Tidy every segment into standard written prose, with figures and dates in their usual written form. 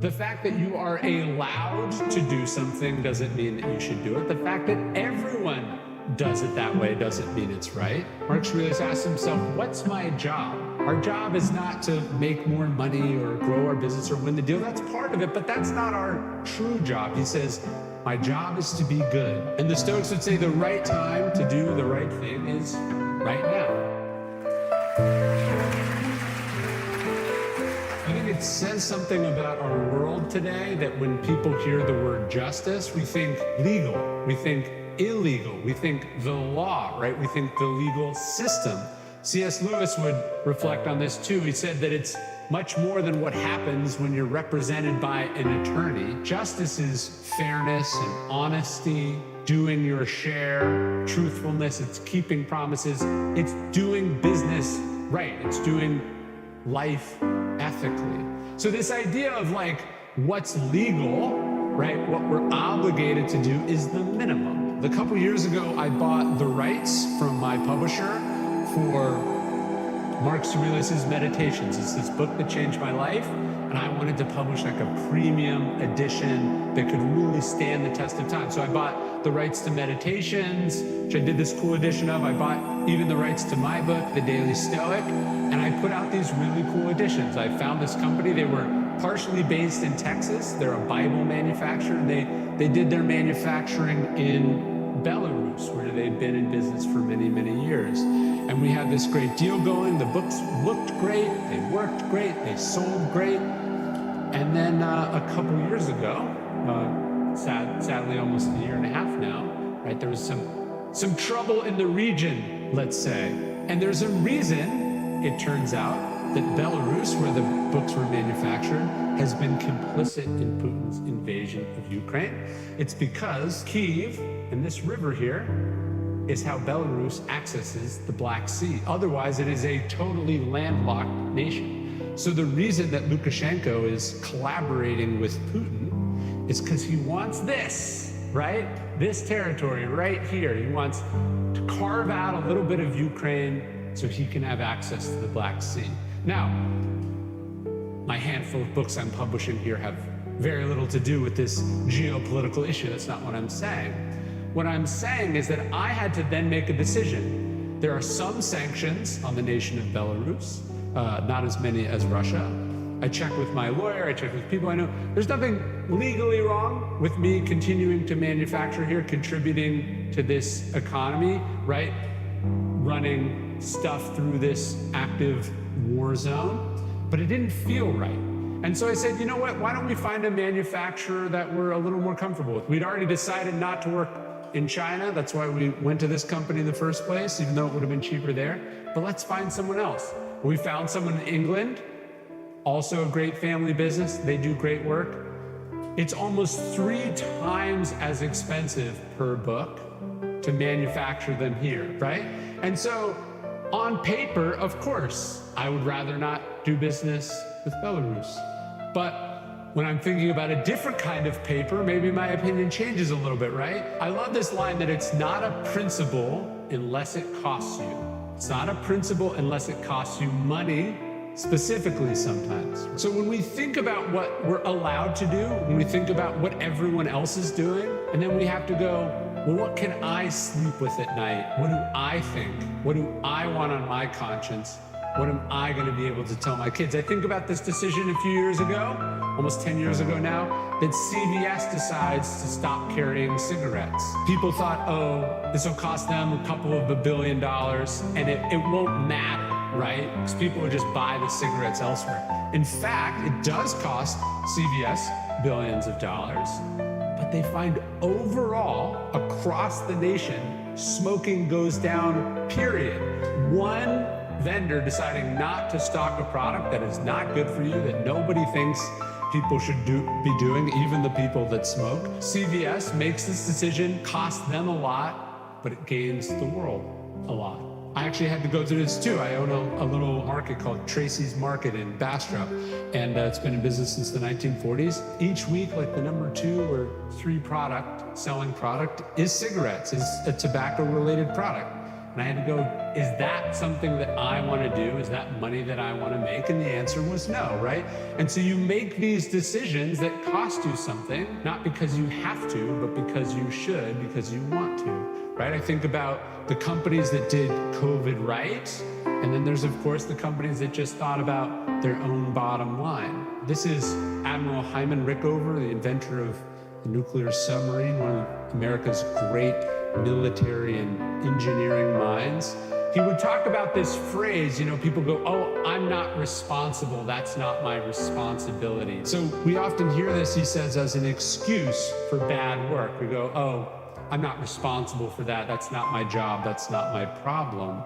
The fact that you are allowed to do something doesn't mean that you should do it. The fact that everyone does it that way doesn't mean it's right. Marcus Aurelius asked himself, what's my job? Our job is not to make more money or grow our business or win the deal. That's part of it, but that's not our true job. He says, my job is to be good. And the Stoics would say the right time to do the right thing is right now. I think it says something about our world today that when people hear the word justice, we think legal, we think illegal, we think the law, right? We think the legal system. C.S. Lewis would reflect on this too. He said that it's much more than what happens when you're represented by an attorney. Justice is fairness and honesty, doing your share, truthfulness, it's keeping promises, it's doing business right, it's doing life ethically. So this idea of like what's legal, right, what we're obligated to do is the minimum. A couple years ago, I bought the rights from my publisher for Marcus Aurelius' Meditations. It's this book that changed my life, and I wanted to publish like a premium edition that could really stand the test of time. So I bought the rights to Meditations, which I did this cool edition of. I bought even the rights to my book, The Daily Stoic, and I put out these really cool editions. I found this company. They were partially based in Texas. They're a Bible manufacturer. They did their manufacturing in Belarus, where they'd been in business for many, many years. And we had this great deal going. The books looked great, they worked great, they sold great. And then a couple years ago, sadly almost a year and a half now, right, there was some trouble in the region, let's say. And there's a reason, it turns out, that Belarus, where the books were manufactured, has been complicit in Putin's invasion of Ukraine. It's because Kyiv, and this river here, is how Belarus accesses the Black Sea. Otherwise, it is a totally landlocked nation. So the reason that Lukashenko is collaborating with Putin is because he wants this, right? This territory right here. He wants to carve out a little bit of Ukraine so he can have access to the Black Sea. Now, my handful of books I'm publishing here have very little to do with this geopolitical issue. That's not what I'm saying. What I'm saying is that I had to then make a decision. There are some sanctions on the nation of Belarus, not as many as Russia. I checked with my lawyer, I checked with people I know. There's nothing legally wrong with me continuing to manufacture here, contributing to this economy, right? Running stuff through this active war zone, but it didn't feel right. And so I said, you know what, why don't we find a manufacturer that we're a little more comfortable with? We'd already decided not to work in China. That's why we went to this company in the first place, even though it would have been cheaper there. But let's find someone else. We found someone in England, also a great family business. They do great work. It's almost 3 times as expensive per book to manufacture them here, right? And so on paper, of course, I would rather not do business with Belarus. But when I'm thinking about a different kind of paper, maybe my opinion changes a little bit, right? I love this line that it's not a principle unless it costs you. It's not a principle unless it costs you money, specifically sometimes. So when we think about what we're allowed to do, when we think about what everyone else is doing, and then we have to go, well, what can I sleep with at night? What do I think? What do I want on my conscience? What am I going to be able to tell my kids? I think about this decision a few years ago, almost 10 years ago now, that CVS decides to stop carrying cigarettes. People thought, oh, this will cost them a couple of $1 billion, and it won't matter, right? Because people would just buy the cigarettes elsewhere. In fact, it does cost CVS billions of dollars, but they find overall, across the nation, smoking goes down, period. One vendor deciding not to stock a product that is not good for you, that nobody thinks people should be doing, even the people that smoke. CVS makes this decision, costs them a lot, but it gains the world a lot. I actually had to go through this too. I own a little market called Tracy's Market in Bastrop, and it's been in business since the 1940s. Each week, like the number 2 or 3 selling product is cigarettes, is a tobacco-related product. And I had to go, is that something that I want to do? Is that money that I want to make? And the answer was no, right? And so you make these decisions that cost you something, not because you have to, but because you should, because you want to, right? I think about the companies that did COVID right. And then there's, of course, the companies that just thought about their own bottom line. This is Admiral Hyman Rickover, the inventor of the nuclear submarine, one of America's great military and engineering minds. He would talk about this phrase, people go, oh, I'm not responsible. That's not my responsibility. So we often hear this, he says, as an excuse for bad work. We go, oh, I'm not responsible for that. That's not my job. That's not my problem.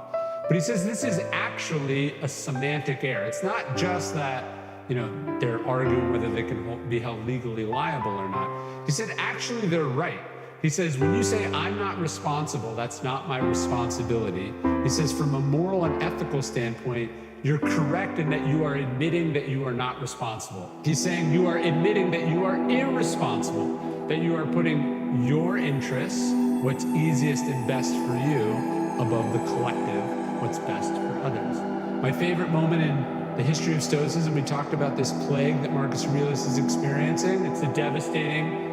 But he says this is actually a semantic error. It's not just that, they're arguing whether they can be held legally liable or not. He said, actually, they're right. He says, when you say I'm not responsible, that's not my responsibility. He says, from a moral and ethical standpoint, you're correct in that you are admitting that you are not responsible. He's saying you are admitting that you are irresponsible, that you are putting your interests, what's easiest and best for you, above the collective, what's best for others. My favorite moment in the history of Stoicism, we talked about this plague that Marcus Aurelius is experiencing. It's a devastating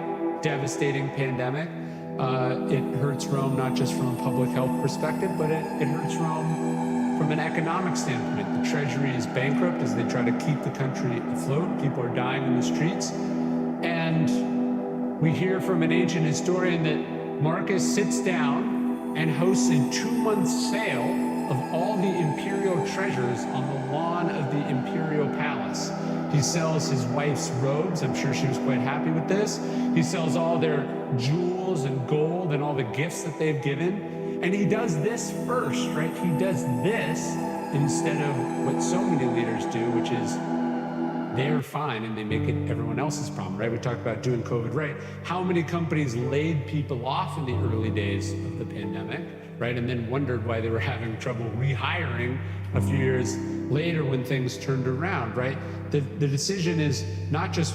pandemic. It hurts Rome not just from a public health perspective, but it hurts Rome from an economic standpoint. The treasury is bankrupt as they try to keep the country afloat. People are dying in the streets. And we hear from an ancient historian that Marcus sits down and hosts a 2-month sale of all the imperial treasures on the lawn of the imperial palace. He sells his wife's robes. I'm sure she was quite happy with this. He sells all their jewels and gold and all the gifts that they've given. And he does this first, right? He does this instead of what so many leaders do, which is they're fine and they make it everyone else's problem, right? We talked about doing COVID right. How many companies laid people off in the early days of the pandemic, right? And then wondered why they were having trouble rehiring a few years later when things turned around, right? The decision is not just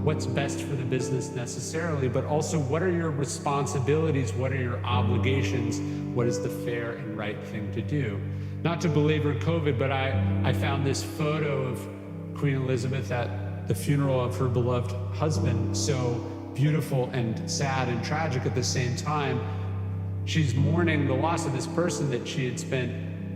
what's best for the business necessarily, but also what are your responsibilities? What are your obligations? What is the fair and right thing to do? Not to belabor COVID, but I found this photo of Queen Elizabeth at the funeral of her beloved husband, so beautiful and sad and tragic at the same time. She's mourning the loss of this person that she had spent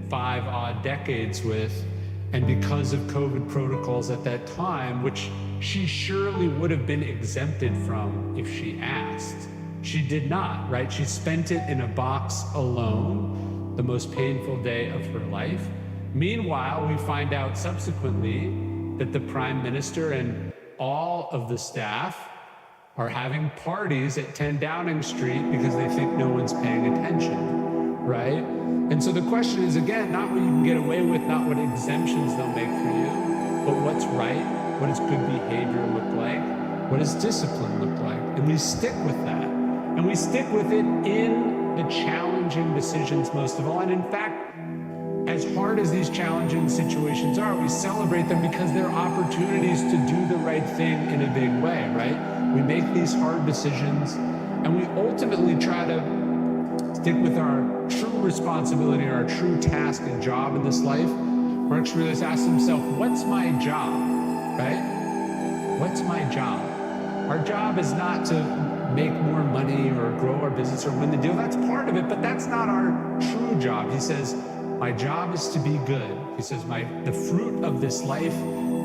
5 odd decades with, and because of COVID protocols at that time, which she surely would have been exempted from if she asked, she did not, right? She spent it in a box alone, the most painful day of her life. Meanwhile, we find out subsequently that the Prime Minister and all of the staff are having parties at 10 Downing Street because they think no one's paying attention, right? And so the question is, again, not what you can get away with, not what exemptions they'll make for you, but what's right, what does good behavior look like, what does discipline look like? And we stick with that. And we stick with it in the challenging decisions most of all. And in fact, as hard as these challenging situations are, we celebrate them because they're opportunities to do the right thing in a big way, right? We make these hard decisions and we ultimately try to stick with our true responsibility, our true task and job in this life. Marcus Aurelius asked himself, what's my job, right? What's my job? Our job is not to make more money or grow our business or win the deal. That's part of it, but that's not our true job. He says, my job is to be good. He says, the fruit of this life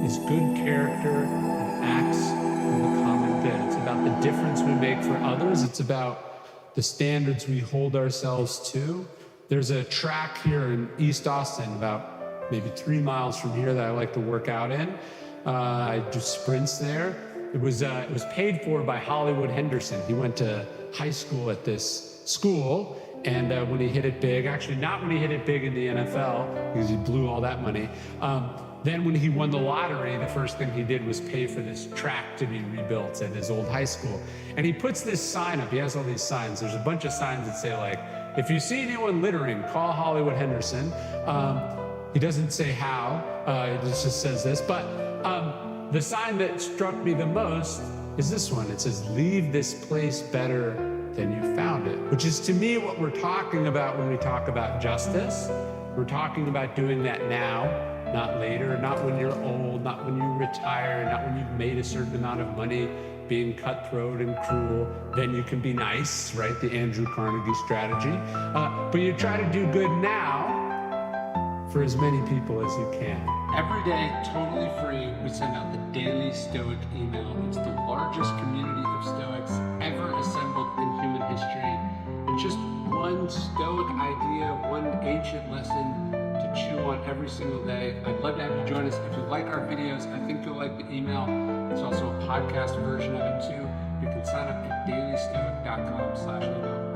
is good character and acts for the common good. It's about the difference we make for others. It's about the standards we hold ourselves to. There's a track here in East Austin, about maybe 3 miles from here, that I like to work out in. I do sprints there. It was paid for by Hollywood Henderson. He went to high school at this school. And when he hit it big, actually not when he hit it big in the NFL, because he blew all that money. Then when he won the lottery, the first thing he did was pay for this track to be rebuilt at his old high school. And he puts this sign up. He has all these signs. There's a bunch of signs that say, like, if you see anyone littering, call Hollywood Henderson. He doesn't say how, it just says this. But the sign that struck me the most is this one. It says, leave this place better then you found it. Which is, to me, what we're talking about when we talk about justice. We're talking about doing that now, not later, not when you're old, not when you retire, not when you've made a certain amount of money, being cutthroat and cruel. Then you can be nice, right? The Andrew Carnegie strategy. But you try to do good now for as many people as you can. Every day, totally free, we send out the daily Stoic email. It's the largest community of Stoics ever assembled in human history. And just one Stoic idea, one ancient lesson to chew on every single day. I'd love to have you join us. If you like our videos, I think you'll like the email. There's also a podcast version of it too. You can sign up at dailystoic.com/email.